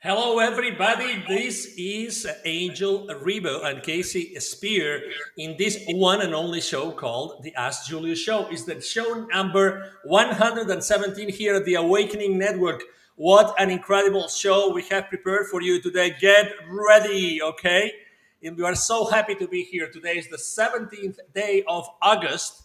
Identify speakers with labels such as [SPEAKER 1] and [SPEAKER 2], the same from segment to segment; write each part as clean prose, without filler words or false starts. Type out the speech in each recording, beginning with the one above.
[SPEAKER 1] Hello, everybody. This is Angel Rebo and Kasey Speer in this one and only show called the Ask Julius Show. It's the show number 117 here at the Awakening Network. What an incredible show we have prepared for you today. Get ready, okay? And we are so happy to be here. Today is the 17th day of August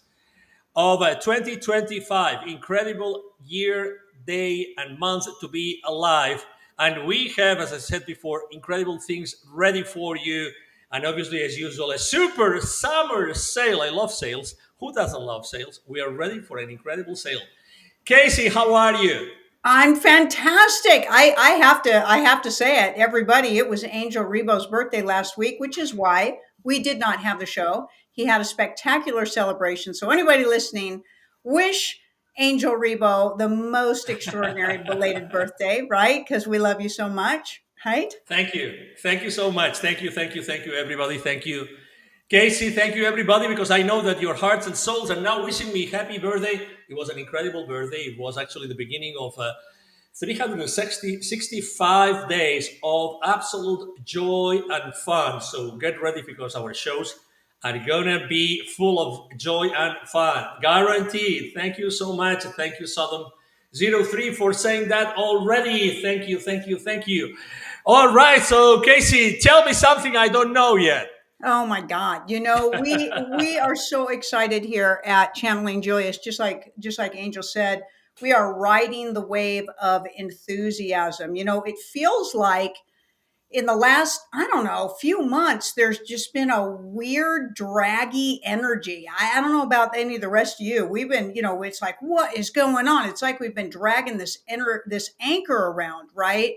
[SPEAKER 1] of 2025. Incredible year, day, and month to be alive. And we have, as I said before, incredible things ready for you. And obviously, as usual, a super summer sale. I love sales. Who doesn't love sales? We are ready for an incredible sale. Kasey, how are you?
[SPEAKER 2] I'm fantastic. I have to say it, everybody. It was Angel Rebo's birthday last week, which is why we did not have the show. He had a spectacular celebration. So anybody listening, wish Angel Rebo the most extraordinary belated birthday, right? Because we love you so much, right?
[SPEAKER 1] Thank you. Thank you so much. Thank you, everybody. Thank you. Casey, thank you, everybody, because I know that your hearts and souls are now wishing me happy birthday. It was an incredible birthday. It was actually the beginning of 365 days of absolute joy and fun. So get ready because our shows are gonna be full of joy and fun. Guaranteed. Thank you so much. Thank you, Sodom 03 for saying that already. Thank you. All right, so Casey, tell me something I don't know yet.
[SPEAKER 2] Oh my God. We are so excited here at Channeling Julius, just like Angel said, we are riding the wave of enthusiasm. It feels like in the last, I don't know, few months, there's just been a weird draggy energy. I don't know about any of the rest of you. We've been, it's like, what is going on? It's like we've been dragging this anchor around, right?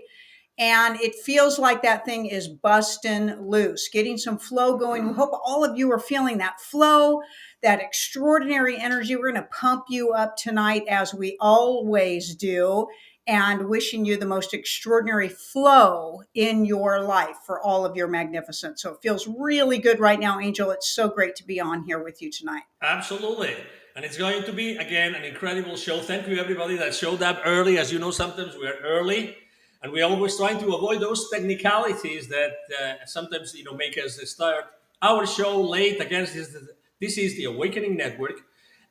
[SPEAKER 2] And it feels like that thing is busting loose, getting some flow going. We hope all of you are feeling that flow, that extraordinary energy. We're going to pump you up tonight, as we always do, and wishing you the most extraordinary flow in your life for all of your magnificence. So it feels really good right now, Angel. It's so great to be on here with you tonight.
[SPEAKER 1] Absolutely. And it's going to be, again, an incredible show. Thank you, everybody that showed up early. As you know, sometimes we are early and we're always trying to avoid those technicalities that sometimes, make us start our show late. Again, this is the Awakening Network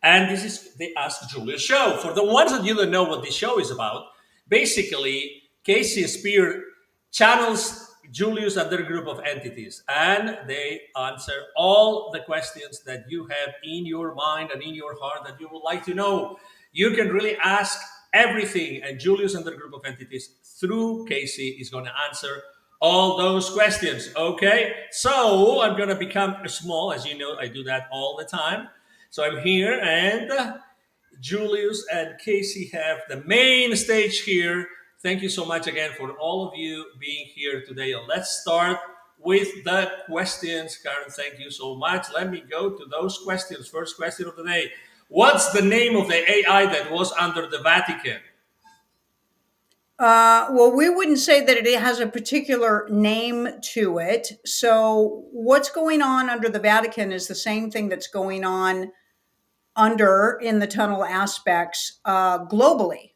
[SPEAKER 1] and this is the Ask Julius Show. For the ones that you don't know what this show is about, basically, Kasey Speer channels Julius and their group of entities, and they answer all the questions that you have in your mind and in your heart that you would like to know. You can really ask everything, and Julius and their group of entities through Kasey is going to answer all those questions. Okay, so I'm going to become small, as you know, I do that all the time. So I'm here, and Julius and Kasey have the main stage here. Thank you so much again for all of you being here today. And let's start with the questions. Karen, thank you so much. Let me go to those questions. First question of the day. What's the name of the AI that was under the Vatican?
[SPEAKER 2] Well, we wouldn't say that it has a particular name to it. So, what's going on under the Vatican is the same thing that's going on under in the tunnel aspects globally.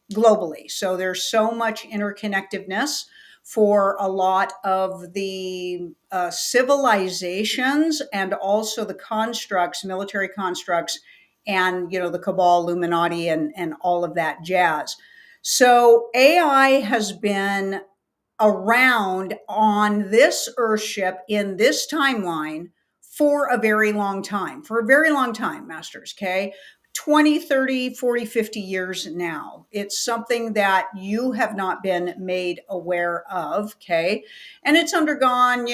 [SPEAKER 2] So, there's so much interconnectedness for a lot of the civilizations and also the constructs, military constructs, and the cabal, Illuminati, and all of that jazz. So AI has been around on this Earthship in this timeline for a very long time, Masters, okay? 20, 30, 40, 50 years now. It's something that you have not been made aware of, okay? And it's undergone,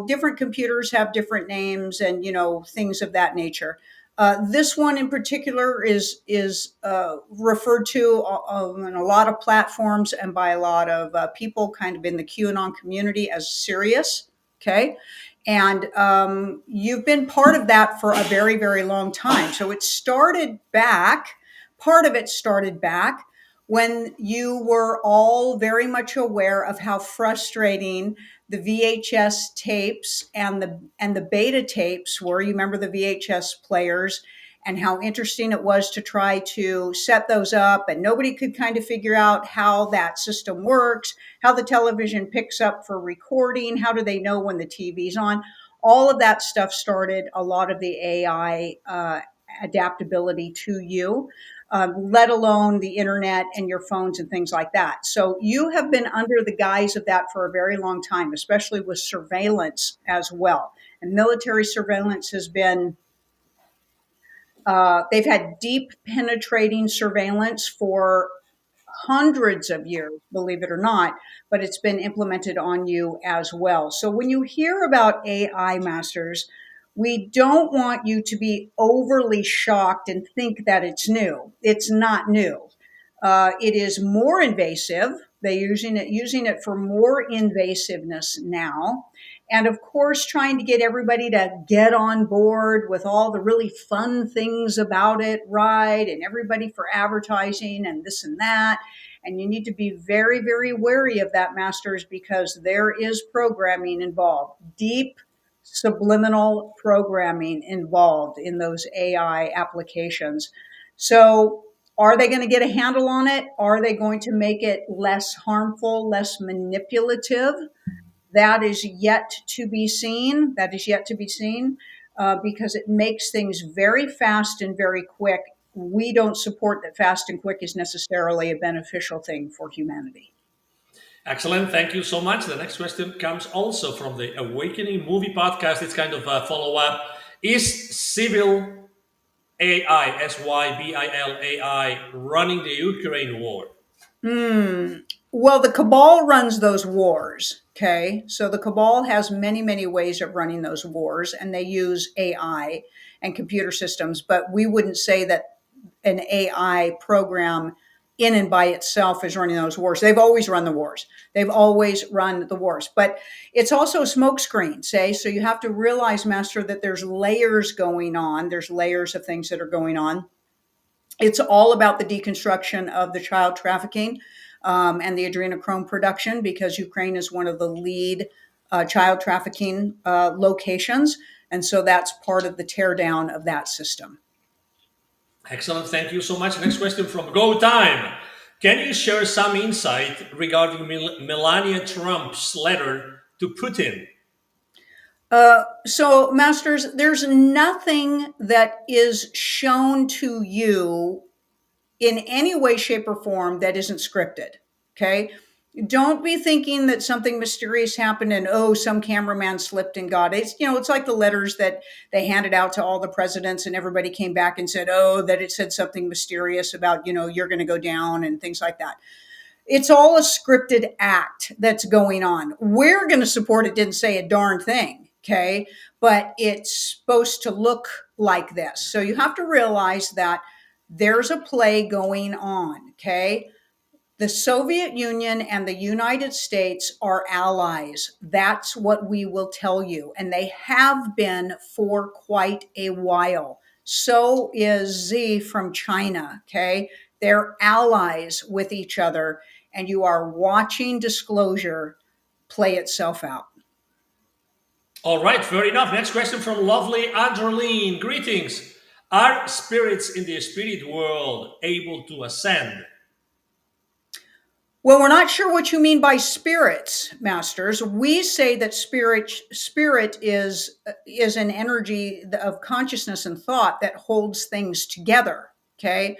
[SPEAKER 2] different computers have different names and, things of that nature. This one in particular is referred to in a lot of platforms and by a lot of people kind of in the QAnon community as Sirius. Okay. And you've been part of that for a very, very long time. So part of it started back when you were all very much aware of how frustrating the VHS tapes and the beta tapes were. You remember the VHS players and how interesting it was to try to set those up. And nobody could kind of figure out how that system works, how the television picks up for recording, how do they know when the TV's on. All of that stuff started a lot of the AI adaptability to you, let alone the internet and your phones and things like that. So you have been under the guise of that for a very long time, especially with surveillance as well. And military surveillance has been, they've had deep penetrating surveillance for hundreds of years, believe it or not, but it's been implemented on you as well. So when you hear about AI masters, we don't want you to be overly shocked and think that it's new. It's not new. It is more invasive. They're using it for more invasiveness now. And of course, trying to get everybody to get on board with all the really fun things about it, right? And everybody for advertising and this and that. And you need to be very, very wary of that, masters, because there is programming involved, deep subliminal programming involved in those AI applications. So, are they going to get a handle on it? Are they going to make it less harmful, less manipulative? That is yet to be seen. That is yet to be seen because it makes things very fast and very quick. We don't support that fast and quick is necessarily a beneficial thing for humanity.
[SPEAKER 1] Excellent. Thank you so much. The next question comes also from the Awakening Movie Podcast. It's kind of a follow up. Is civil AI, SYBIL AI, running the Ukraine war?
[SPEAKER 2] Well, the cabal runs those wars. Okay. So the cabal has many, many ways of running those wars, and they use AI and computer systems, but we wouldn't say that an AI program in and by itself is running those wars. They've always run the wars. They've always run the wars, but it's also a smokescreen, say. So you have to realize, Master, that there's layers going on. There's layers of things that are going on. It's all about the deconstruction of the child trafficking and the adrenochrome production, because Ukraine is one of the lead child trafficking locations. And so that's part of the teardown of that system.
[SPEAKER 1] Excellent. Thank you so much. Next question from Go Time. Can you share some insight regarding Melania Trump's letter to Putin?
[SPEAKER 2] So, Masters, there's nothing that is shown to you in any way, shape, or form that isn't scripted. Okay. Don't be thinking that something mysterious happened and, oh, some cameraman slipped and got it. It's like the letters that they handed out to all the presidents and everybody came back and said, oh, that it said something mysterious about, you're going to go down and things like that. It's all a scripted act that's going on. We're going to support it. Didn't say a darn thing. Okay. But it's supposed to look like this. So you have to realize that there's a play going on. Okay. The Soviet Union and the United States are allies. That's what we will tell you. And they have been for quite a while. So is Xi from China. Okay. They're allies with each other. And you are watching disclosure play itself out.
[SPEAKER 1] All right, fair enough. Next question from lovely Adreline. Greetings. Are spirits in the spirit world able to ascend?
[SPEAKER 2] Well, we're not sure what you mean by spirits, masters. We say that spirit is an energy of consciousness and thought that holds things together. Okay.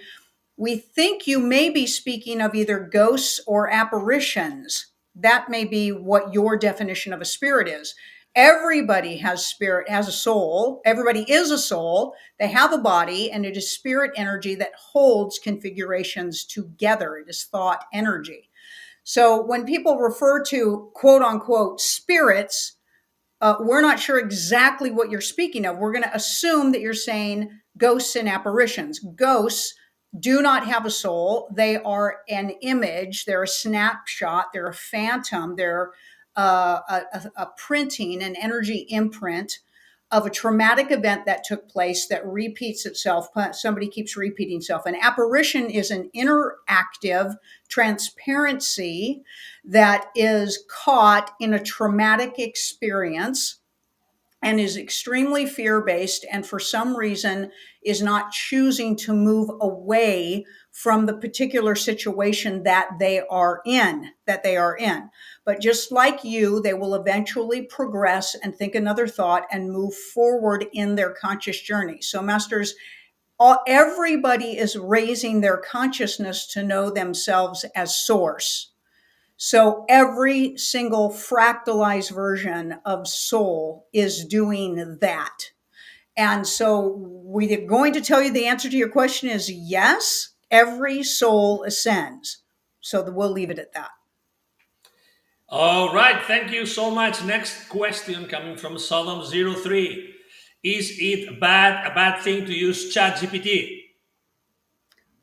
[SPEAKER 2] We think you may be speaking of either ghosts or apparitions. That may be what your definition of a spirit is. Everybody has spirit, has a soul. Everybody is a soul. They have a body, and it is spirit energy that holds configurations together. It is thought energy. So when people refer to quote unquote spirits, we're not sure exactly what you're speaking of. We're going to assume that you're saying ghosts and apparitions. Ghosts do not have a soul. They are an image. They're a snapshot. They're a phantom. They're a printing, an energy imprint of a traumatic event that took place that repeats itself. Somebody keeps repeating itself. An apparition is an interactive transparency that is caught in a traumatic experience and is extremely fear-based, and for some reason is not choosing to move away from the particular situation that they are in, But just like you, they will eventually progress and think another thought and move forward in their conscious journey. So masters, everybody is raising their consciousness to know themselves as source. So every single fractalized version of soul is doing that. And so we're going to tell you the answer to your question is yes, every soul ascends. So we'll leave it at that.
[SPEAKER 1] All right, thank you so much. Next question coming from Sodom03. Is it a bad thing to use ChatGPT?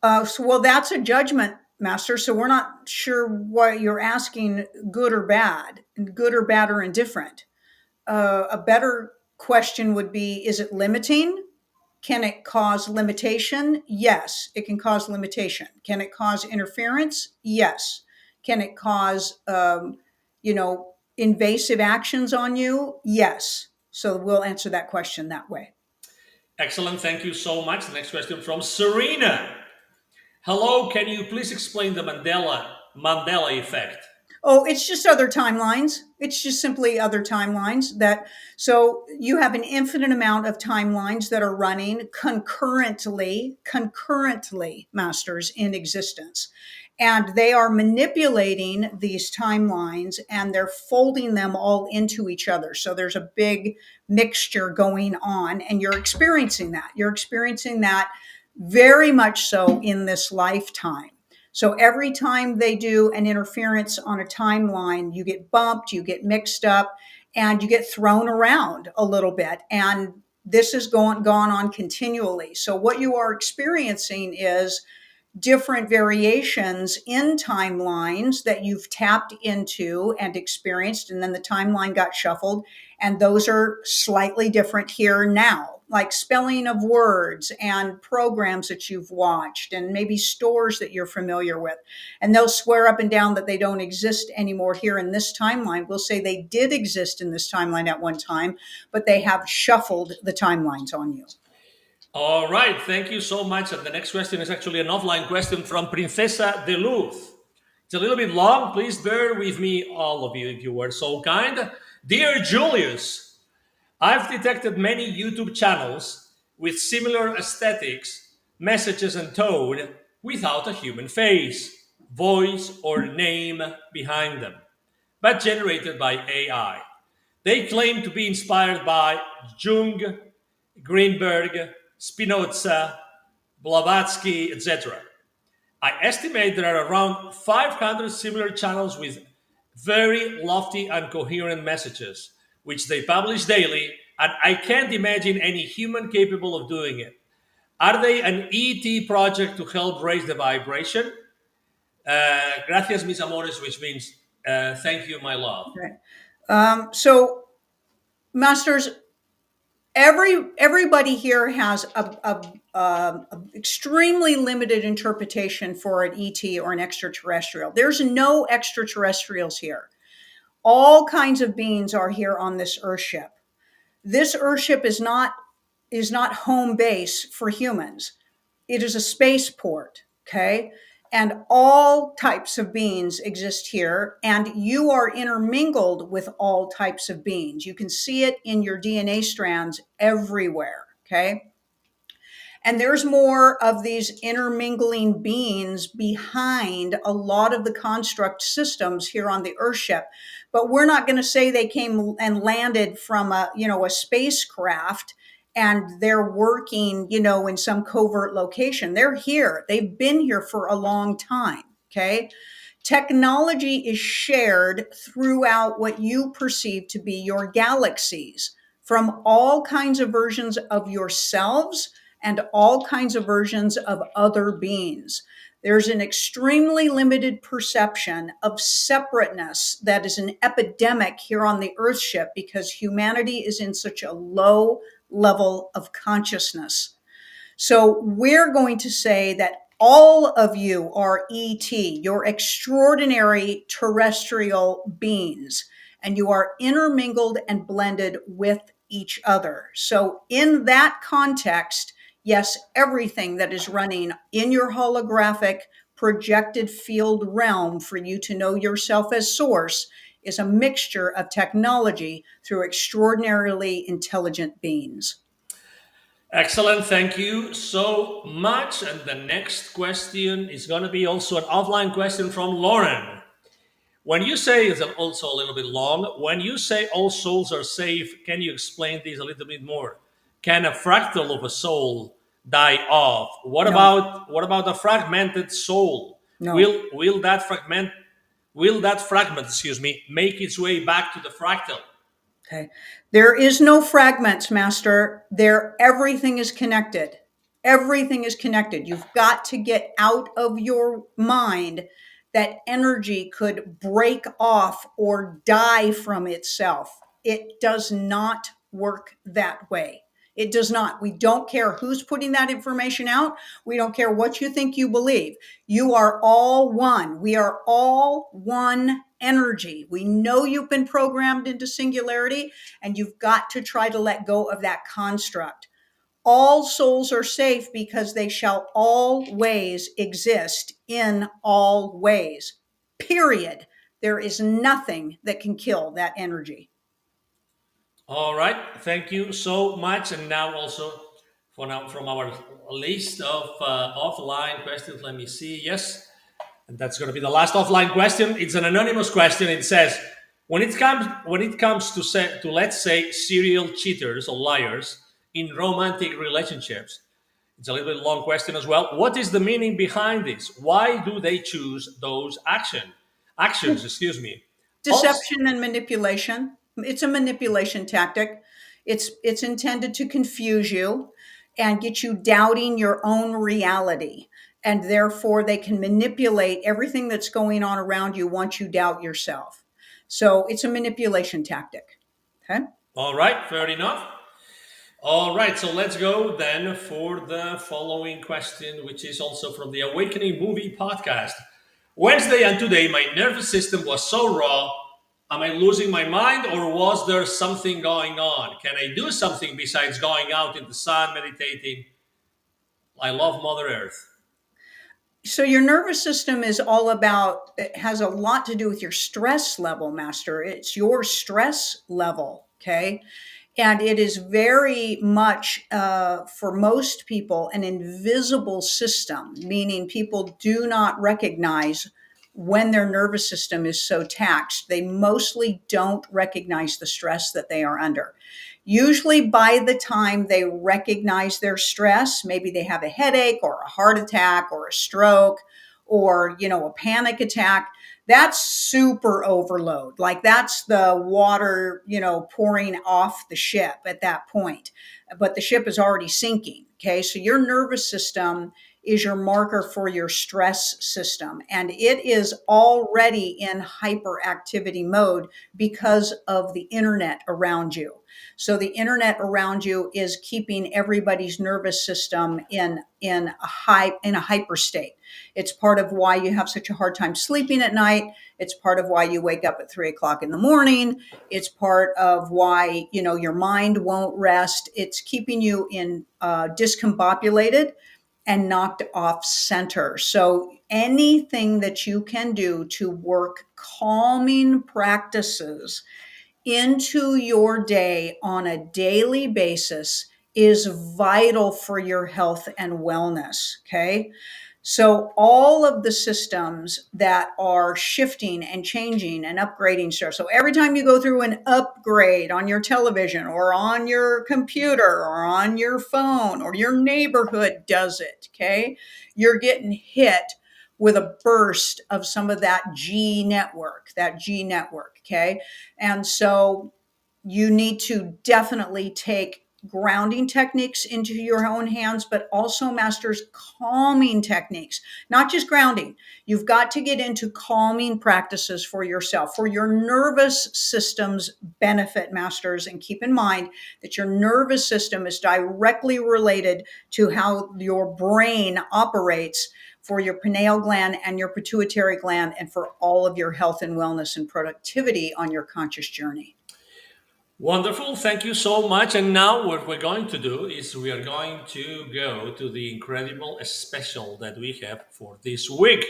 [SPEAKER 2] Well, that's a judgment, Master. So we're not sure what you're asking, good or bad or indifferent. A better question would be, is it limiting? Can it cause limitation? Yes, it can cause limitation. Can it cause interference? Yes. Can it cause, invasive actions on you? Yes. So we'll answer that question that way.
[SPEAKER 1] Excellent, thank you so much. The next question from Serena. Hello, can you please explain the Mandela effect?
[SPEAKER 2] Oh, it's just other timelines. It's just simply other timelines so you have an infinite amount of timelines that are running concurrently, masters, in existence. And they are manipulating these timelines and they're folding them all into each other. So there's a big mixture going on, and you're experiencing that. You're experiencing that very much so in this lifetime. So every time they do an interference on a timeline, you get bumped, you get mixed up, and you get thrown around a little bit. And this has gone on continually. So what you are experiencing is different variations in timelines that you've tapped into and experienced, and then the timeline got shuffled, and those are slightly different here now, like spelling of words and programs that you've watched and maybe stores that you're familiar with, and they'll swear up and down that they don't exist anymore here in this timeline. We'll say they did exist in this timeline at one time, but they have shuffled the timelines on you.
[SPEAKER 1] All right, thank you so much. And the next question is actually an offline question from Princesa de Luz. It's a little bit long. Please bear with me, all of you, if you were so kind. Dear Julius, I've detected many YouTube channels with similar aesthetics, messages, and tone without a human face, voice, or name behind them, but generated by AI. They claim to be inspired by Jung, Greenberg, Spinoza, Blavatsky, etc. I estimate there are around 500 similar channels with very lofty and coherent messages, which they publish daily, and I can't imagine any human capable of doing it. Are they an ET project to help raise the vibration? Gracias, mis amores, which means thank you, my love.
[SPEAKER 2] Okay. So, masters, everybody here has a extremely limited interpretation for an ET or an extraterrestrial. There's no extraterrestrials here. All kinds of beings are here on this Earthship. This Earthship is not home base for humans. It is a spaceport. Okay. And all types of beings exist here, and you are intermingled with all types of beings. You can see it in your DNA strands everywhere. Okay. And there's more of these intermingling beings behind a lot of the construct systems here on the Earthship. But we're not going to say they came and landed from a spacecraft and they're working, in some covert location. They're here. They've been here for a long time. Okay. Technology is shared throughout what you perceive to be your galaxies, from all kinds of versions of yourselves and all kinds of versions of other beings. There's an extremely limited perception of separateness that is an epidemic here on the Earthship because humanity is in such a low level of consciousness. So we're going to say that all of you are ET, you're extraordinary terrestrial beings, and you are intermingled and blended with each other. So in that context, Yes, everything that is running in your holographic projected field realm for you to know yourself as source is a mixture of technology through extraordinarily intelligent beings.
[SPEAKER 1] Excellent. Thank you so much. And the next question is going to be also an offline question from Lauren. When you say, it's also a little bit long, when you say all souls are safe, can you explain this a little bit more? Can a fractal of a soul die off?
[SPEAKER 2] No,
[SPEAKER 1] What about a fragmented soul?
[SPEAKER 2] no.
[SPEAKER 1] Will that fragment, excuse me, make its way back to the fractal?
[SPEAKER 2] Okay. There is no fragments, master. There, everything is connected. Everything is connected. You've got to get out of your mind that energy could break off or die from itself. It does not work that way. It does not. We don't care who's putting that information out. We don't care what you think you believe. You are all one. We are all one energy. We know you've been programmed into singularity, and you've got to try to let go of that construct. All souls are safe because they shall always exist in all ways. Period. There is nothing that can kill that energy.
[SPEAKER 1] All right, thank you so much. And now also from our list of offline questions, let me see. Yes, and that's going to be the last offline question. It's an anonymous question. It says, when it comes to let's say serial cheaters or liars in romantic relationships, it's a little bit long question as well. What is the meaning behind this? Why do they choose those actions? Excuse me. Also,
[SPEAKER 2] Deception and manipulation. It's a manipulation tactic. It's intended to confuse you and get you doubting your own reality. And therefore they can manipulate everything that's going on around you once you doubt yourself. So it's a manipulation tactic. Okay.
[SPEAKER 1] all right, fair enough. All right, so let's go then for the following question, which is also from the Awakening Movie Podcast. Wednesday and today, my nervous system was so raw. Am I losing my mind or was there something going on? Can I do something besides going out in the sun, meditating? I love Mother Earth.
[SPEAKER 2] So your nervous system is all about, it has a lot to do with your stress level, master. It's your stress level. Okay. And it is very much, for most people, an invisible system, meaning people do not recognize when their nervous system is so taxed. They mostly don't recognize the stress that they are under. Usually, by the time they recognize their stress, maybe they have a headache or a heart attack or a stroke or, a panic attack. That's super overload. Like that's the water, pouring off the ship at that point. But the ship is already sinking. Okay. So your nervous system is your marker for your stress system. And it is already in hyperactivity mode because of the internet around you. So the internet around you is keeping everybody's nervous system in a hyper state. It's part of why you have such a hard time sleeping at night. It's part of why you wake up at 3 o'clock in the morning. It's part of why, your mind won't rest. It's keeping you in discombobulated and knocked off center. So anything that you can do to work calming practices into your day on a daily basis is vital for your health and wellness. Okay. So all of the systems that are shifting and changing and upgrading stuff. So every time you go through an upgrade on your television or on your computer or on your phone or your neighborhood does it, okay? You're getting hit with a burst of some of that G network, okay? And so you need to definitely take grounding techniques into your own hands, but also masters calming techniques, not just grounding. You've got to get into calming practices for yourself, for your nervous system's benefit, masters. And keep in mind that your nervous system is directly related to how your brain operates for your pineal gland and your pituitary gland and for all of your health and wellness and productivity on your conscious journey.
[SPEAKER 1] Wonderful. Thank you so much. And now, what we're going to do is we are going to go to the incredible special that we have for this week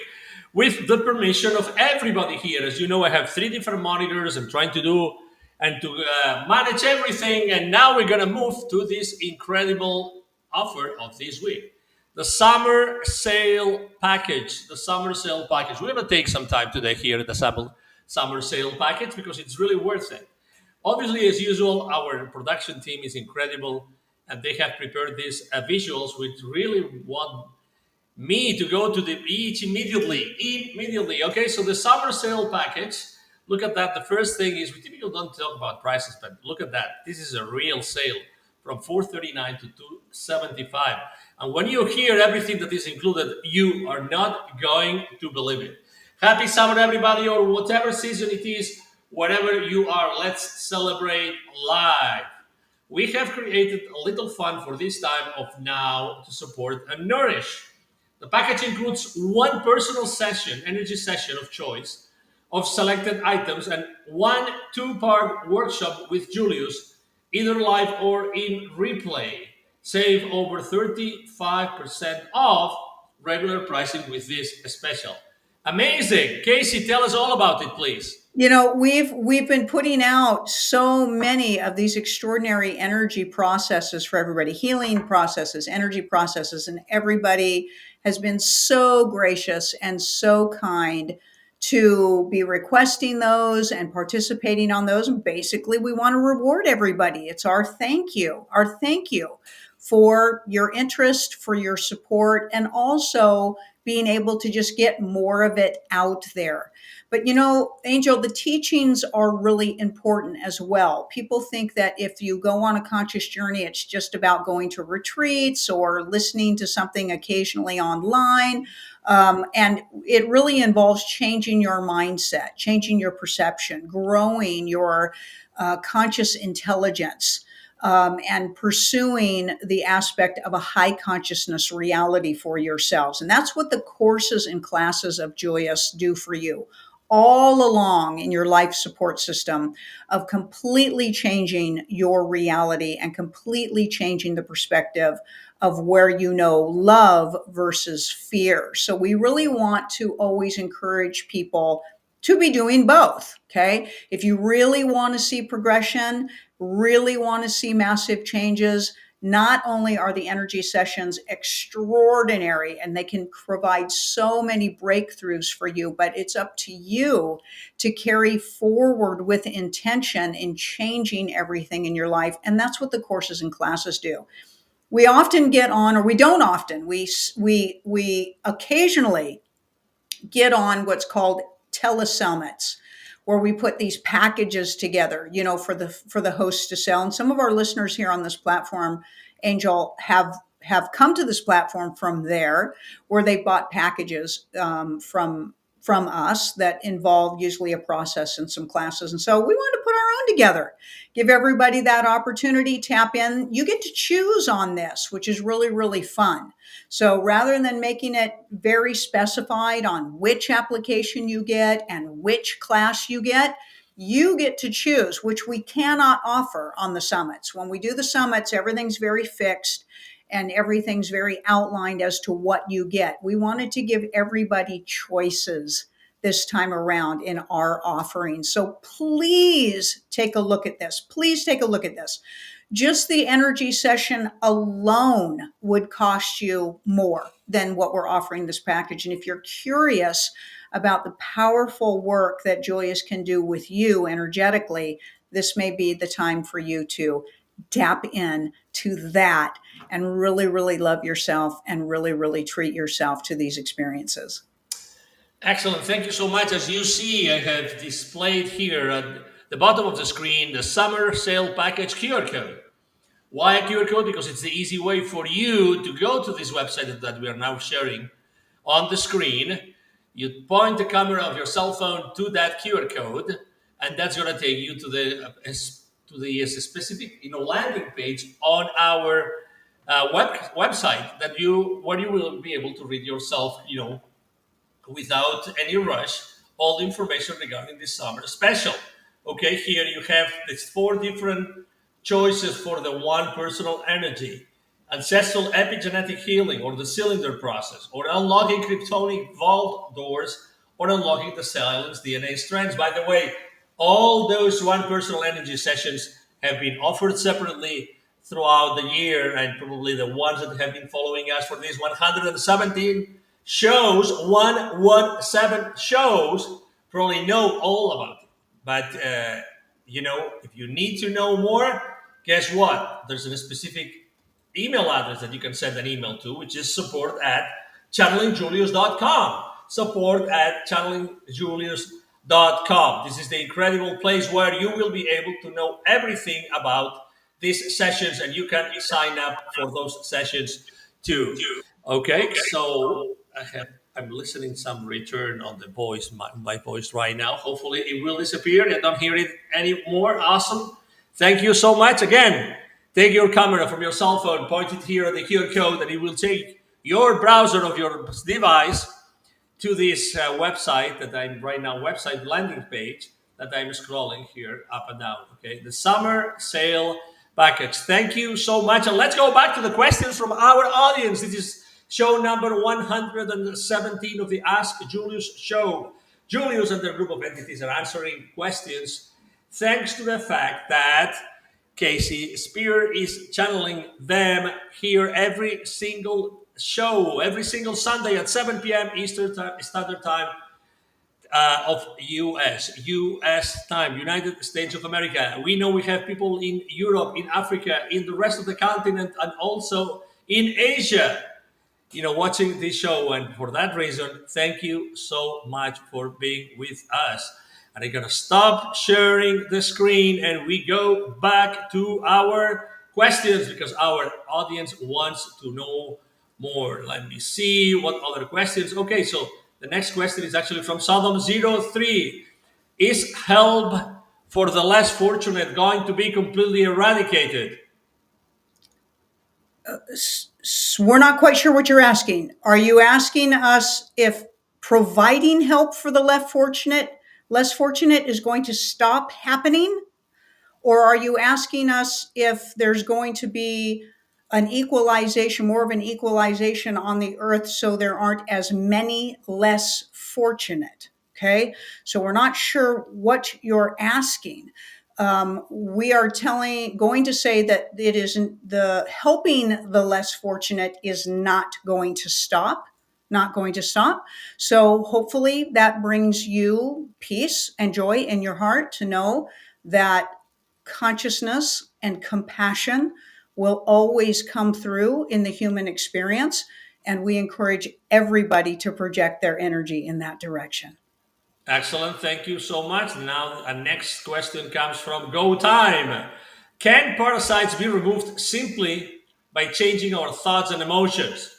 [SPEAKER 1] with the permission of everybody here. As you know, I have three different monitors. I'm trying to do and to manage everything. And now we're going to move to this incredible offer of this week, the summer sale package. The summer sale package. We're going to take some time today here at the summer sale package because it's really worth it. Obviously, as usual, our production team is incredible, and they have prepared these visuals, which really want me to go to the beach immediately. Immediately. Okay, so the summer sale package. Look at that. The first thing is we typically don't talk about prices, but look at that. This is a real sale from 439 to 275. And when you hear everything that is included, you are not going to believe it. Happy summer, everybody, or whatever season it is, wherever you are. Let's celebrate live. We have created a little fund for this time of now to support and nourish. The package includes one personal session, energy session of choice, of selected items, and one two-part workshop with Julius, either live or in replay. Save over 35% off regular pricing with this special. Amazing. Kasey, tell us all about it, please.
[SPEAKER 2] We've been putting out so many of these extraordinary energy processes for everybody, healing processes, energy processes, and everybody has been so gracious and so kind to be requesting those and participating on those. And basically, we want to reward everybody. It's our thank you for your interest, for your support, and also being able to just get more of it out there. But Angel, the teachings are really important as well. People think that if you go on a conscious journey, it's just about going to retreats or listening to something occasionally online. And it really involves changing your mindset, changing your perception, growing your conscious intelligence. And pursuing the aspect of a high consciousness reality for yourselves. And that's what the courses and classes of Julius do for you all along in your life support system of completely changing your reality and completely changing the perspective of where love versus fear. So we really want to always encourage people to be doing both. Okay. If you really want to see progression, really want to see massive changes, not only are the energy sessions extraordinary and they can provide so many breakthroughs for you, but it's up to you to carry forward with intention in changing everything in your life. And that's what the courses and classes do. We often get on, or we don't often, we occasionally get on what's called telesummits, where we put these packages together, for the host to sell. And some of our listeners here on this platform, Angel, have come to this platform from there, where they bought packages from us that involve usually a process and some classes. And so we want to put our own together, give everybody that opportunity, tap in. You get to choose on this, which is really, really fun. So rather than making it very specified on which application you get and which class you get to choose, which we cannot offer on the summits. When we do the summits, everything's very fixed and everything's very outlined as to what you get. We wanted to give everybody choices this time around in our offering. So please take a look at this. Please take a look at this. Just the energy session alone would cost you more than what we're offering this package. And if you're curious about the powerful work that Julius can do with you energetically, this may be the time for you to tap in to that and really, really love yourself and really, really treat yourself to these experiences.
[SPEAKER 1] Excellent. Thank you so much. As you see, I have displayed here at the bottom of the screen the summer sale package QR code. Why a QR code? Because it's the easy way for you to go to this website that we are now sharing on the screen. You point the camera of your cell phone to that QR code, and that's going to take you to the specific landing page on our website where you will be able to read yourself without any rush all the information regarding this summer special. Okay, here you have these four different choices for the one personal energy: ancestral epigenetic healing, or the cylinder process, or unlocking kryptonic vault doors, or unlocking the silence DNA strands. By the way, all those one personal energy sessions have been offered separately throughout the year, and probably the ones that have been following us for these 117 shows, 117 shows, probably know all about it. But if you need to know more, guess what? There's a specific email address that you can send an email to, which is support@channelingjulius.com. Support@channelingjulius.com. This is the incredible place where you will be able to know everything about these sessions, and you can sign up for those sessions too. Okay, so I'm listening some return on the voice, my voice right now. Hopefully it will disappear. I don't hear it anymore. Awesome. Thank you so much. Again, take your camera from your cell phone, point it here at the QR code, and it will take your browser of your device to this website that I'm right now, website landing page that I'm scrolling here up and down. Okay, the summer sale package. Thank you so much. And let's go back to the questions from our audience. This is show number 117 of the Ask Julius Show. Julius and their group of entities are answering questions thanks to the fact that Kasey Speer is channeling them here every single show, every single Sunday at 7 p.m. Eastern Standard Time of US time, United States of America. We know we have people in Europe, in Africa, in the rest of the continent, and also in Asia, watching this show. And for that reason, thank you so much for being with us. And I'm going to stop sharing the screen and we go back to our questions because our audience wants to know more. Let me see what other questions. Okay, so the next question is actually from Sodom03. Is help for the less fortunate going to be completely eradicated?
[SPEAKER 2] We're not quite sure what you're asking. Are you asking us if providing help for the less fortunate is going to stop happening? Or are you asking us if there's going to be an equalization, more of an equalization on the earth so there aren't as many less fortunate? Okay, so we're not sure what you're asking. We are going to say that it isn't the helping the less fortunate is not going to stop. Not going to stop. So hopefully that brings you peace and joy in your heart to know that consciousness and compassion will always come through in the human experience. And we encourage everybody to project their energy in that direction.
[SPEAKER 1] Excellent. Thank you so much. Now, a next question comes from Go Time. Can parasites be removed simply by changing our thoughts and emotions?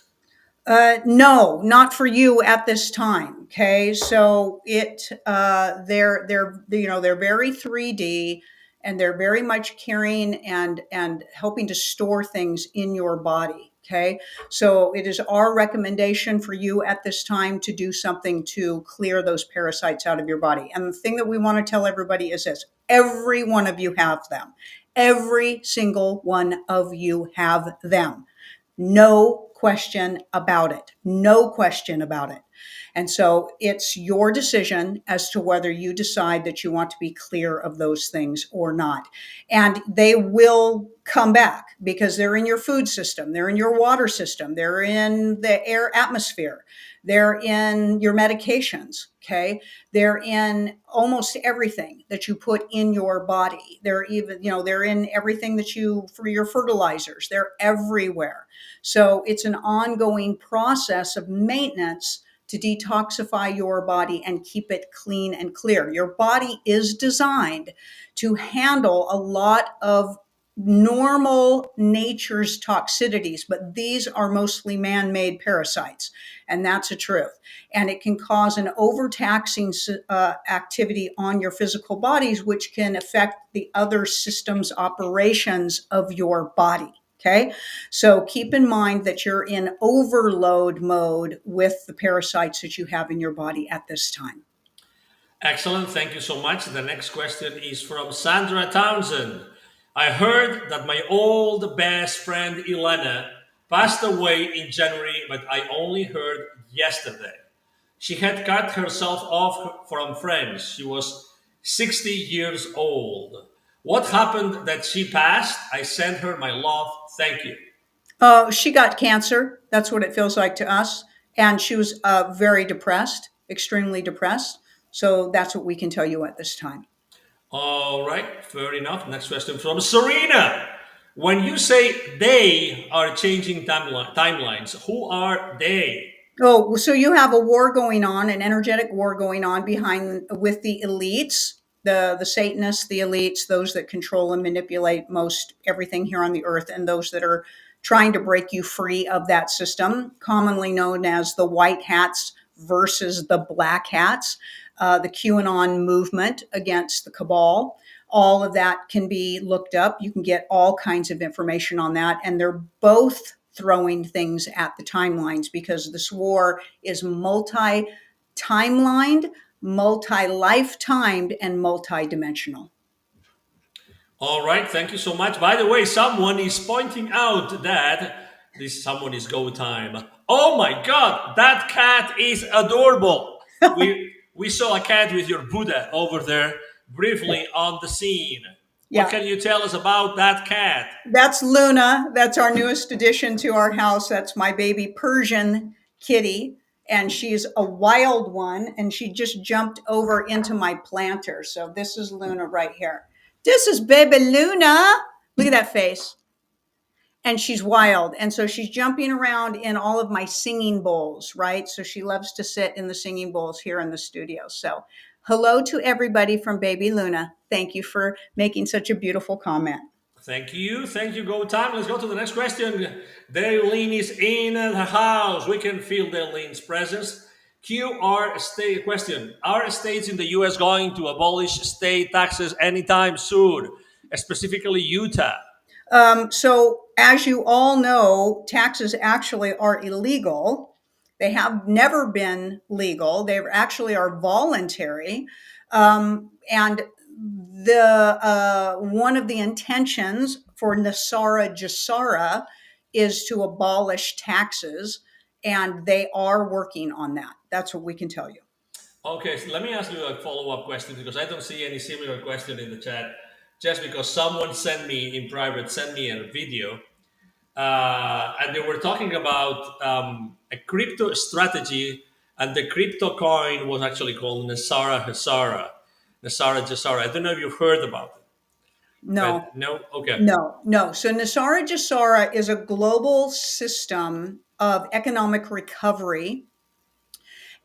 [SPEAKER 2] No, not for you at this time. Okay, so they're very 3D, and they're very much carrying and helping to store things in your body. Okay, so it is our recommendation for you at this time to do something to clear those parasites out of your body. And the thing that we want to tell everybody is this: every one of you have them. Every single one of you have them. No question about it. No question about it. And so it's your decision as to whether you decide that you want to be clear of those things or not. And they will come back because they're in your food system, they're in your water system, they're in the air atmosphere, they're in your medications. Okay. They're in almost everything that you put in your body. They're even, they're in everything for your fertilizers. They're everywhere. So it's an ongoing process of maintenance to detoxify your body and keep it clean and clear. Your body is designed to handle a lot of normal nature's toxicities, but these are mostly man-made parasites, and that's a truth. And it can cause an overtaxing activity on your physical bodies, which can affect the other systems operations of your body. Okay, so keep in mind that you're in overload mode with the parasites that you have in your body at this time.
[SPEAKER 1] Excellent. Thank you so much. The next question is from Sandra Townsend. I heard that my old best friend Elena passed away in January, but I only heard yesterday. She had cut herself off from friends. She was 60 years old. What happened that she passed? I sent her my love. Thank you.
[SPEAKER 2] She got cancer. That's what it feels like to us. And she was very depressed, extremely depressed. So that's what we can tell you at this time.
[SPEAKER 1] All right, fair enough. Next question from Serena. When you say they are changing timelines, who are they?
[SPEAKER 2] Oh, so you have a war going on, an energetic war going on behind with the elites, the Satanists, the elites, those that control and manipulate most everything here on the earth, and those that are trying to break you free of that system, commonly known as the white hats versus the black hats, the QAnon movement against the cabal. All of that can be looked up. You can get all kinds of information on that. And they're both throwing things at the timelines because this war is multi timelined, multi lifetimed, and multi dimensional.
[SPEAKER 1] All right, thank you so much. By the way, someone is pointing out that this someone is go time. Oh my God, that cat is adorable. We saw a cat with your Buddha over there briefly on the scene. What
[SPEAKER 2] Yeah,
[SPEAKER 1] can you tell us about that cat?
[SPEAKER 2] that's Luna. That's our newest addition to our house. That's my baby Persian kitty. And she's a wild one. And she just jumped over into my planter. So this is Luna right here. This is baby Luna. Look at that face. And she's wild. And so she's jumping around in all of my singing bowls, right? So she loves to sit in the singing bowls here in the studio. So hello to everybody from baby Luna. Thank you for making such a beautiful comment.
[SPEAKER 1] Thank you. Thank you, Go Time. Let's go to the next question. Darlene is in the house. We can feel Darlene's presence. QR state question. Are states in the US going to abolish state taxes anytime soon? Specifically Utah.
[SPEAKER 2] So, as you all know, taxes actually are illegal. They have never been legal. They actually are voluntary. And the one of the intentions for Nasara Jasara is to abolish taxes, and they are working on that. That's what we can tell you.
[SPEAKER 1] Okay, so let me ask you a follow-up question because I don't see any similar question in the chat. Just because someone sent me in private, sent me a video, and they were talking about a crypto strategy, and the crypto coin was actually called Nasara Jasara. I don't know if you've heard about it,
[SPEAKER 2] No,
[SPEAKER 1] but no. Okay,
[SPEAKER 2] no, no. So Nasara Jasara is a global system of economic recovery,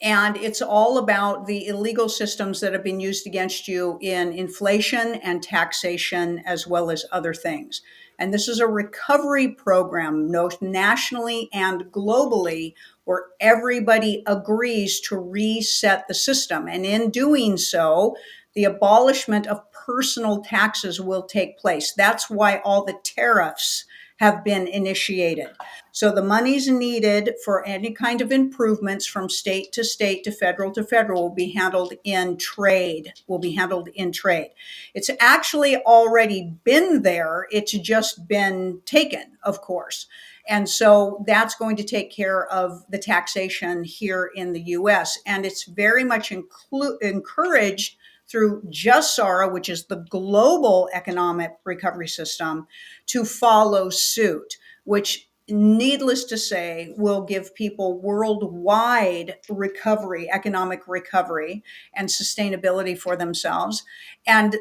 [SPEAKER 2] and it's all about the illegal systems that have been used against you in inflation and taxation, as well as other things. And this is a recovery program, nationally and globally, where everybody agrees to reset the system. And in doing so, the abolishment of personal taxes will take place. That's why all the tariffs have been initiated. So the monies needed for any kind of improvements from state to federal will be handled in trade, will be handled in trade. It's actually already been there. It's just been taken, of course. And so that's going to take care of the taxation here in the US. And it's very much encouraged through JustSARA, which is the global economic recovery system, to follow suit, which needless to say, will give people worldwide recovery, economic recovery, and sustainability for themselves, and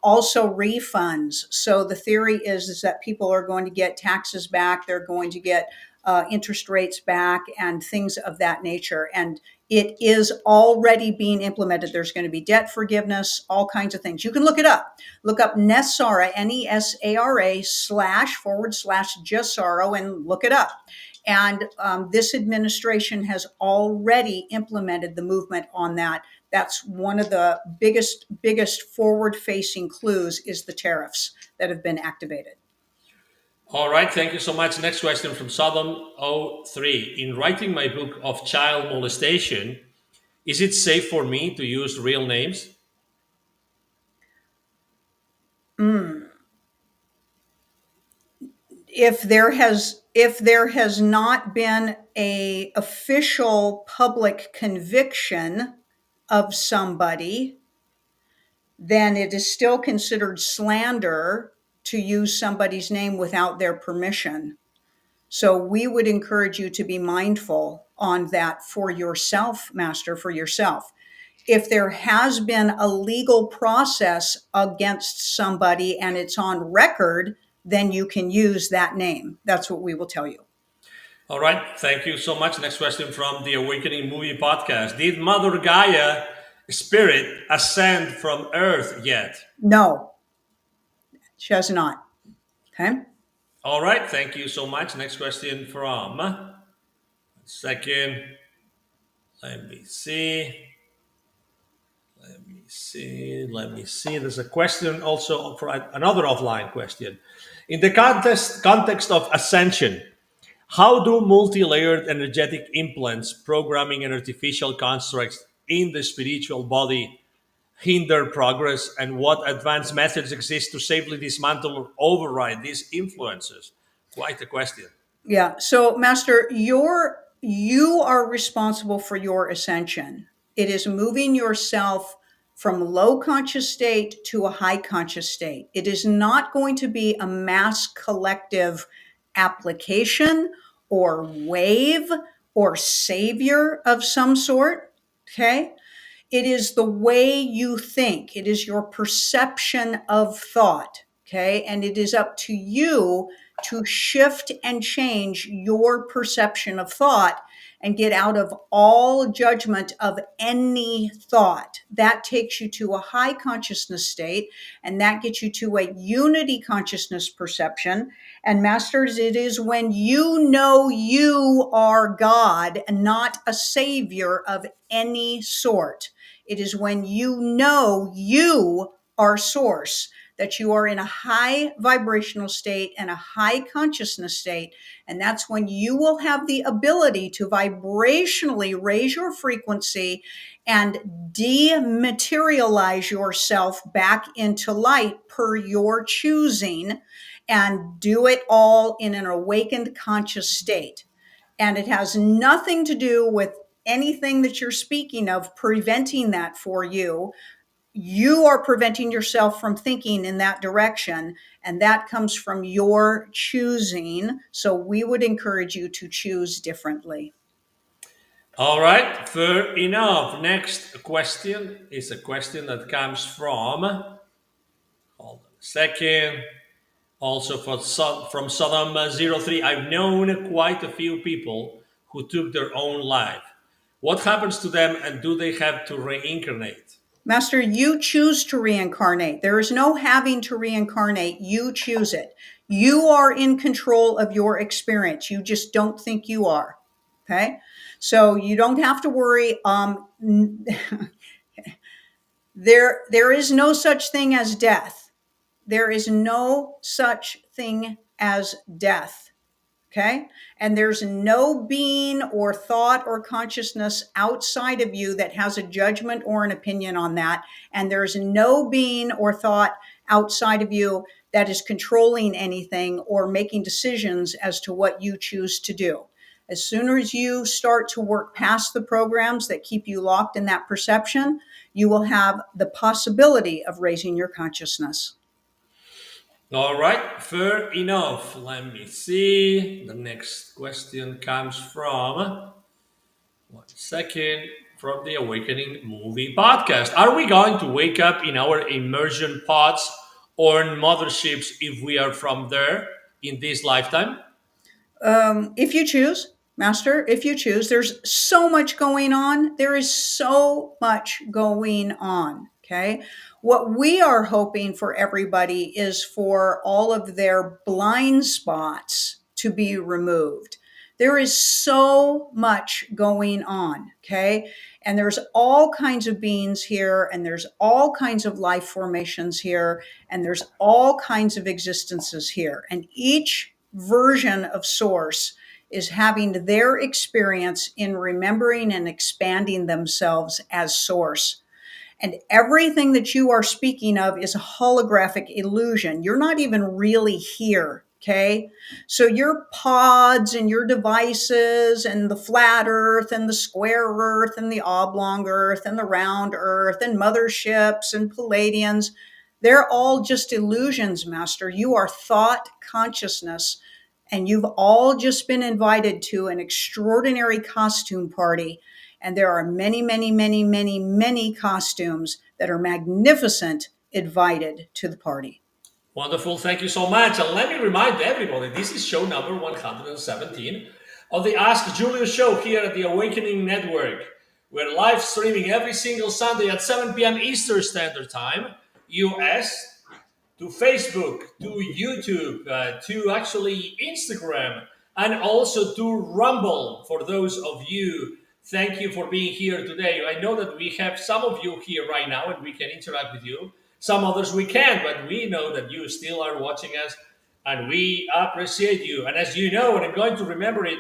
[SPEAKER 2] also refunds. So the theory is that people are going to get taxes back, they're going to get interest rates back, and things of that nature. And it is already being implemented. There's going to be debt forgiveness, all kinds of things. You can look it up. Look up NESARA, NESARA // JUSARO, and look it up. And this administration has already implemented the movement on that. That's one of the biggest forward-facing clues is the tariffs that have been activated.
[SPEAKER 1] all right. Thank you so much. Next question from Sodom 03. In writing my book of child molestation, Is it safe for me to use real names?
[SPEAKER 2] Mm. If there has not been a official public conviction of somebody, then it is still considered slander to use somebody's name without their permission. So we would encourage you to be mindful on that for yourself, Master, for yourself. If there has been a legal process against somebody and it's on record, then you can use that name. That's what we will tell you.
[SPEAKER 1] All right. Thank you so much. Next question from the Awakening Movie Podcast. Did Mother Gaia spirit ascend from Earth yet?
[SPEAKER 2] No, she has not. Okay.
[SPEAKER 1] All right. Thank you so much. Next question from second. Let me see. Let me see. There's a question also for another offline question. In the context of ascension, how do multi-layered energetic implants, programming, and artificial constructs in the spiritual body hinder progress, and what advanced methods exist to safely dismantle or override these influences? Quite a question.
[SPEAKER 2] Yeah. So, Master, you are responsible for your ascension. It is moving yourself from low conscious state to a high conscious state. It is not going to be a mass collective application or wave or savior of some sort. Okay. It is the way you think, it is your perception of thought. Okay. And it is up to you to shift and change your perception of thought and get out of all judgment of any thought. That takes you to a high consciousness state, and that gets you to a unity consciousness perception. And masters, it is when you know you are God and not a savior of any sort. It is when you know you are source, that you are in a high vibrational state and a high consciousness state. And that's when you will have the ability to vibrationally raise your frequency and dematerialize yourself back into light per your choosing, and do it all in an awakened conscious state. And it has nothing to do with anything that you're speaking of preventing that for you. You are preventing yourself from thinking in that direction, and that comes from your choosing. So we would encourage you to choose differently.
[SPEAKER 1] All right, fair enough. Next question is a question that comes from, hold on a second, also from Sodom 03. I've known quite a few people who took their own life. What happens to them, and do they have to reincarnate?
[SPEAKER 2] Master, you choose to reincarnate. There is no having to reincarnate. You choose it. You are in control of your experience. You just don't think you are. Okay. So you don't have to worry. There is no such thing as death. There is no such thing as death. Okay. And there's no being or thought or consciousness outside of you that has a judgment or an opinion on that. And there's no being or thought outside of you that is controlling anything or making decisions as to what you choose to do. As soon as you start to work past the programs that keep you locked in that perception, you will have the possibility of raising your consciousness.
[SPEAKER 1] All right, fair enough. Let me see. The next question comes from, one second, from the Awakening Movie Podcast. Are we going to wake up in our immersion pods or in motherships if we are from there in this lifetime?
[SPEAKER 2] If you choose, Master, if you choose, there's so much going on. There is so much going on. Okay. What we are hoping for everybody is for all of their blind spots to be removed. There is so much going on. Okay. And there's all kinds of beings here, and there's all kinds of life formations here, and there's all kinds of existences here. And each version of source is having their experience in remembering and expanding themselves as source. And everything that you are speaking of is a holographic illusion. You're not even really here. Okay. So your pods and your devices and the flat earth and the square earth and the oblong earth and the round earth and motherships and Palladians, they're all just illusions, Master. You are thought consciousness, and you've all just been invited to an extraordinary costume party. And there are many, many, many, many, many costumes that are magnificent invited to the party.
[SPEAKER 1] Wonderful. Thank you so much. And let me remind everybody, this is show number 117 of the Ask Julius Show here at the Awakening Network. We're live streaming every single Sunday at 7 p.m. Eastern Standard Time, US, to Facebook, to YouTube, to actually Instagram, and also to Rumble. For those of you, thank you for being here today. I know that we have some of you here right now and we can interact with you. Some others we can, but we know that you still are watching us and we appreciate you. And as you know, and I'm going to remember it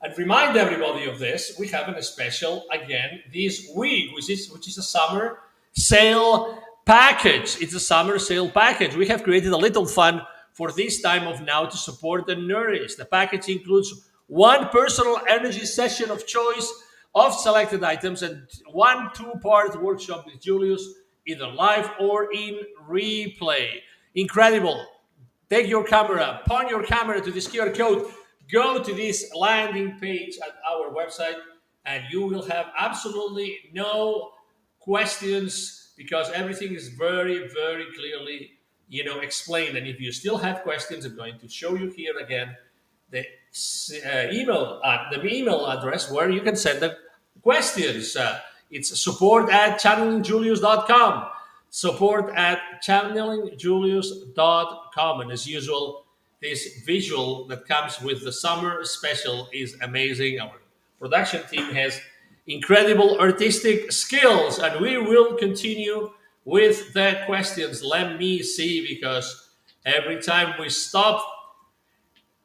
[SPEAKER 1] and remind everybody of this, we have a special again this week, which is a summer sale package. It's a summer sale package. We have created a little fund for this time of now to support the nourished. The package includes one personal energy session of choice of selected items and one 2-part workshop with Julius, either live or in replay. Incredible. Take your camera, point your camera to this QR code, go to this landing page at our website, and you will have absolutely no questions because everything is very, very clearly, explained. And if you still have questions, I'm going to show you here again the email address where you can send the questions. It's support@channelingjulius.com. Support@channelingjulius.com. And as usual, this visual that comes with the summer special is amazing. Our production team has incredible artistic skills, and we will continue with the questions. Let me see, because every time we stop,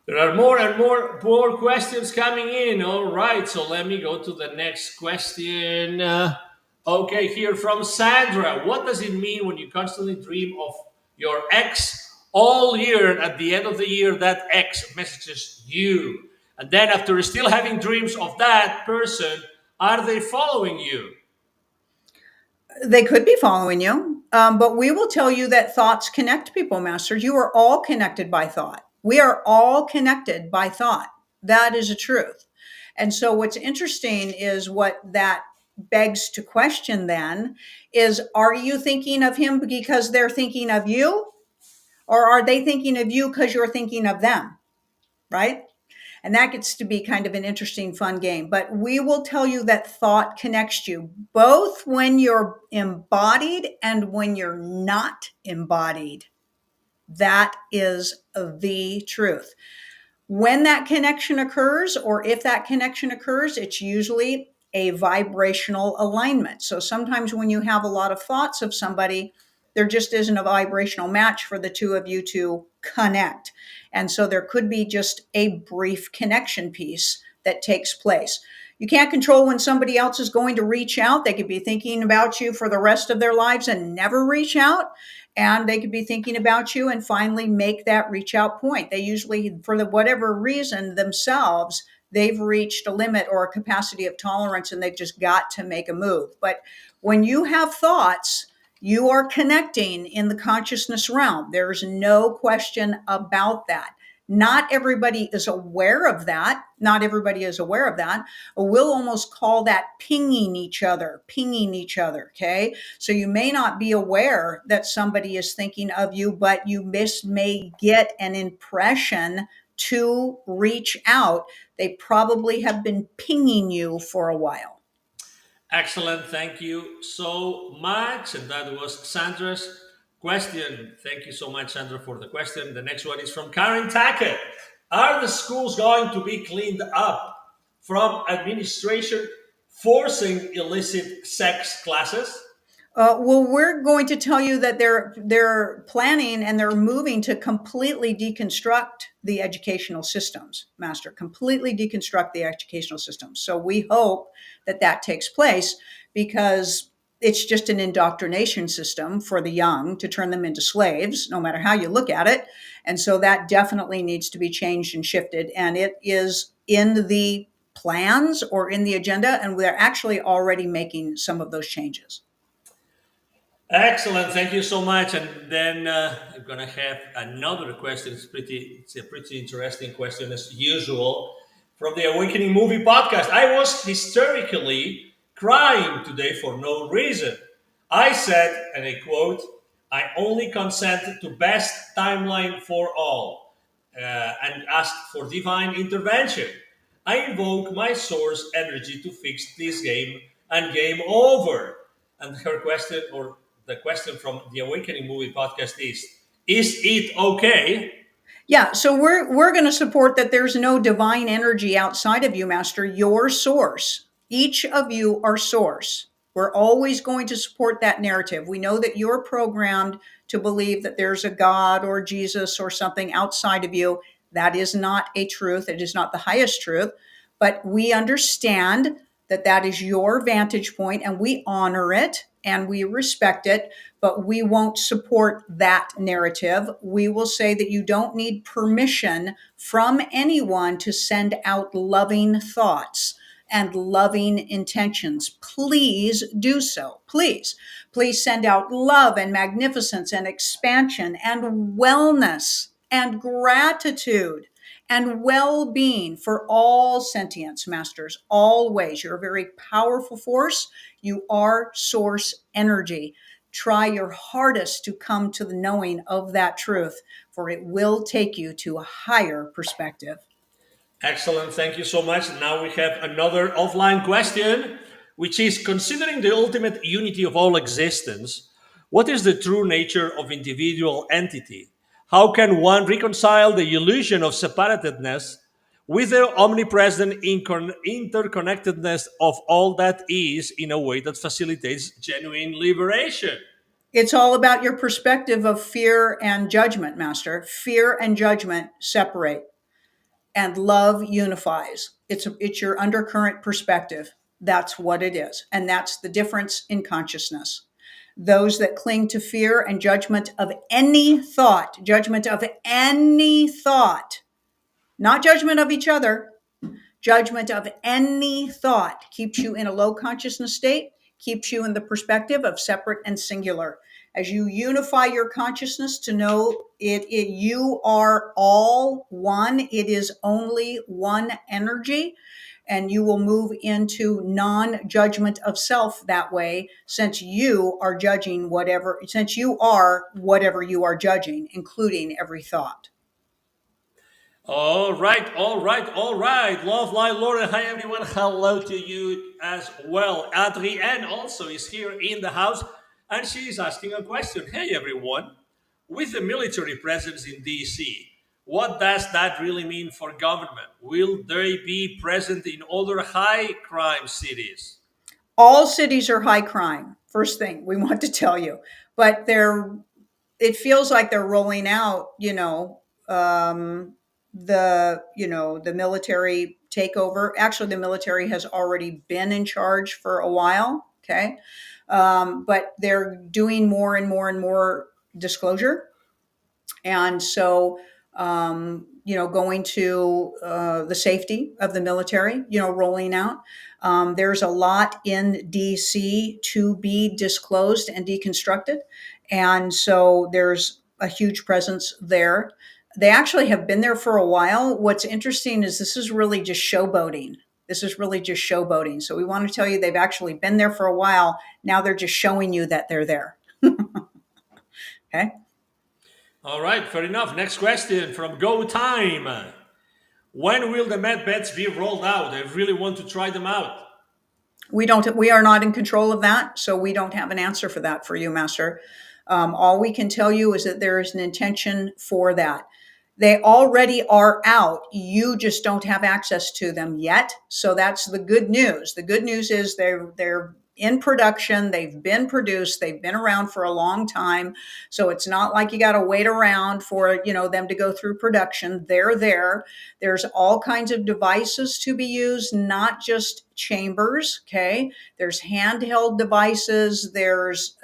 [SPEAKER 1] there are more and more questions coming in. All right, so let me go to the next question. Okay, here from Sandra. What does it mean when you constantly dream of your ex all year, and at the end of the year, that ex messages you? And then after still having dreams of that person, are they following you?
[SPEAKER 2] They could be following you, but we will tell you that thoughts connect people, Master. You are all connected by thought. We are all connected by thought. That is a truth. And so what's interesting is what that begs to question then is, are you thinking of him because they're thinking of you? Or are they thinking of you because you're thinking of them? Right? And that gets to be kind of an interesting, fun game. But we will tell you that thought connects you both when you're embodied and when you're not embodied. That is the truth. When that connection occurs, or if that connection occurs, it's usually a vibrational alignment. So sometimes when you have a lot of thoughts of somebody, there just isn't a vibrational match for the two of you to connect. And so there could be just a brief connection piece that takes place. You can't control when somebody else is going to reach out. They could be thinking about you for the rest of their lives and never reach out. And they could be thinking about you and finally make that reach out point. They usually, for whatever reason themselves, they've reached a limit or a capacity of tolerance and they've just got to make a move. But when you have thoughts, you are connecting in the consciousness realm. There's no question about that. Not everybody is aware of that. Not everybody is aware of that. We'll almost call that pinging each other. Okay. So you may not be aware that somebody is thinking of you, but you may get an impression to reach out. They probably have been pinging you for a while.
[SPEAKER 1] Excellent. Thank you so much. And that was Sandra's question. Thank you so much, Sandra, for the question. The next one is from Karen Tackett. Are the schools going to be cleaned up from administration forcing illicit sex classes?
[SPEAKER 2] Well, we're going to tell you that they're planning and they're moving to completely deconstruct the educational systems, Master. Completely deconstruct the educational systems. So we hope that that takes place because it's just an indoctrination system for the young to turn them into slaves, no matter how you look at it. And so that definitely needs to be changed and shifted. And it is in the plans or in the agenda, and we're actually already making some of those changes.
[SPEAKER 1] Excellent, thank you so much. And then I'm gonna have another question. It's a pretty interesting question as usual from the Awakening Movie Podcast. I was hysterically crying today for no reason. I said, and I quote, "I only consent to best timeline for all, and ask for divine intervention. I invoke my source energy to fix this game and game over." And her question, or the question from the Awakening Movie Podcast is it okay?
[SPEAKER 2] Yeah, so we're going to support that there's no divine energy outside of you, Master. Your source. Each of you are source. We're always going to support that narrative. We know that you're programmed to believe that there's a God or Jesus or something outside of you. That is not a truth. It is not the highest truth. But we understand that that is your vantage point and we honor it and we respect it, but we won't support that narrative. We will say that you don't need permission from anyone to send out loving thoughts and loving intentions. Please do so. Please, please send out love and magnificence and expansion and wellness and gratitude and well being for all sentience, Masters, always. You're a very powerful force. You are source energy. Try your hardest to come to the knowing of that truth, for it will take you to a higher perspective.
[SPEAKER 1] Excellent, thank you so much. Now we have another offline question, which is considering the ultimate unity of all existence, what is the true nature of individual entity? How can one reconcile the illusion of separatedness with the omnipresent interconnectedness of all that is in a way that facilitates genuine liberation?
[SPEAKER 2] It's all about your perspective of fear and judgment, Master. Fear and judgment separate, and love unifies. It's your undercurrent perspective. That's what it is. And that's the difference in consciousness. Those that cling to fear and judgment of any thought, not judgment of each other, judgment of any thought keeps you in a low consciousness state, keeps you in the perspective of separate and singular. As you unify your consciousness to know you are all one, it is only one energy, and you will move into non-judgment of self that way, since you are whatever you are judging, including every thought.
[SPEAKER 1] All right, all right, all right. Love, light, Lauren. Hi, everyone. Hello to you as well. Adrienne also is here in the house, and she is asking a question. Hey, everyone. With the military presence in DC, what does that really mean for government? Will they be present in other high crime cities?
[SPEAKER 2] All cities are high crime. First thing we want to tell you, but it feels like they're rolling out, the military takeover. Actually, the military has already been in charge for a while. Okay. But they're doing more and more and more disclosure. And so, going to the safety of the military, rolling out. There's a lot in DC to be disclosed and deconstructed. And so there's a huge presence there. They actually have been there for a while. What's interesting is this is really just showboating. This is really just showboating. So we want to tell you they've actually been there for a while. Now they're just showing you that they're there. Okay.
[SPEAKER 1] All right, fair enough. Next question from Go Time. When will the med beds be rolled out? I really want to try them out.
[SPEAKER 2] We are not in control of that, so we don't have an answer for that for you, Master. All we can tell you is that there is an intention for that. They already are out. You just don't have access to them yet. So that's the good news. The good news is they're in production. They've been produced. They've been around for a long time. So it's not like you got to wait around for, them to go through production. They're there. There's all kinds of devices to be used, not just chambers. Okay. There's handheld devices. There's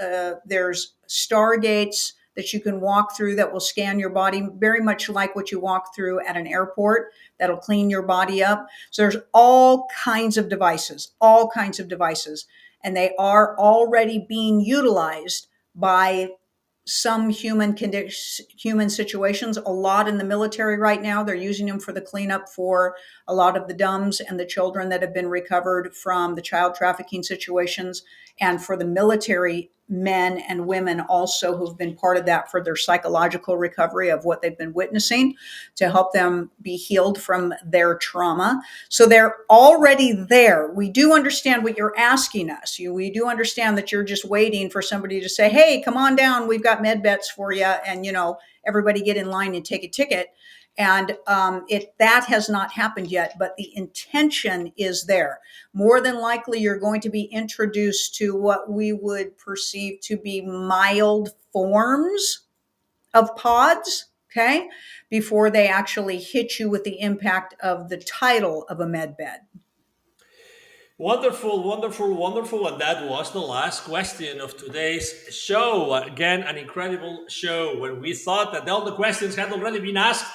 [SPEAKER 2] stargates that you can walk through that will scan your body, very much like what you walk through at an airport, that'll clean your body up. So there's all kinds of devices, and they are already being utilized by some human situations. A lot in the military right now. They're using them for the cleanup for a lot of the DUMs and the children that have been recovered from the child trafficking situations, and for the military men and women also who've been part of that for their psychological recovery of what they've been witnessing, to help them be healed from their trauma. So they're already there. We do understand what you're asking us. We do understand that you're just waiting for somebody to say, hey, come on down, we've got med bets for you, and everybody get in line and take a ticket. And that has not happened yet, but the intention is there. More than likely, you're going to be introduced to what we would perceive to be mild forms of pods, okay, before they actually hit you with the impact of the title of a med bed.
[SPEAKER 1] Wonderful, wonderful, wonderful. And that was the last question of today's show. Again, an incredible show where we thought that all the questions had already been asked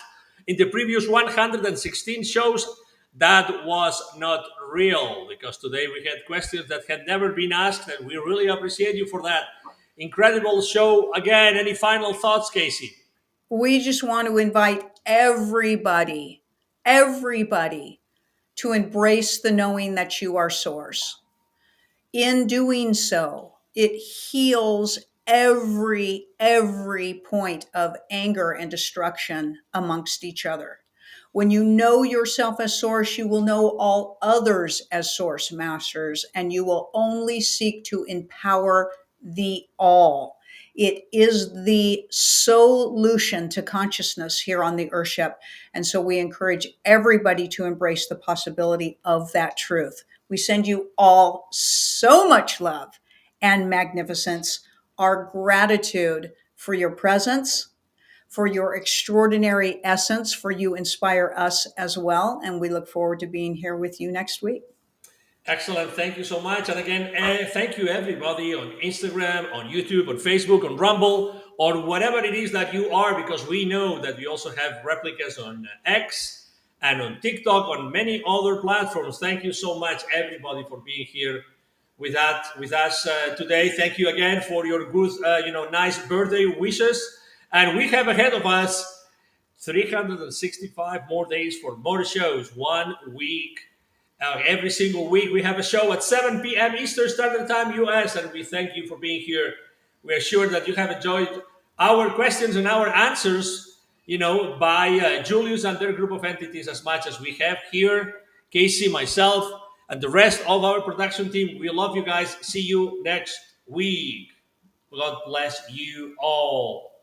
[SPEAKER 1] in the previous 116 shows. That was not real, because today we had questions that had never been asked, and we really appreciate you for that. Incredible show. Again, any final thoughts, Kasey?
[SPEAKER 2] We just want to invite everybody to embrace the knowing that you are source. In doing so, it heals every point of anger and destruction amongst each other. When you know yourself as source, you will know all others as source masters, and you will only seek to empower the all. It is the solution to consciousness here on the Earthship. And so we encourage everybody to embrace the possibility of that truth. We send you all so much love and magnificence, our gratitude for your presence, for your extraordinary essence, for you inspire us as well. And we look forward to being here with you next week.
[SPEAKER 1] Excellent. Thank you so much. And again, thank you everybody on Instagram, on YouTube, on Facebook, on Rumble, or whatever it is that you are, because we know that we also have replicas on X and on TikTok, on many other platforms. Thank you so much, everybody, for being here with us today. Thank you again for your good, nice birthday wishes. And we have ahead of us 365 more days for more shows, 1 week. Every single week we have a show at 7 p.m. Eastern Standard Time, US, and we thank you for being here. We are sure that you have enjoyed our questions and our answers, by Julius and their group of entities as much as we have here. Kasey, myself, and the rest of our production team. We love you guys. See you next week. God bless you all.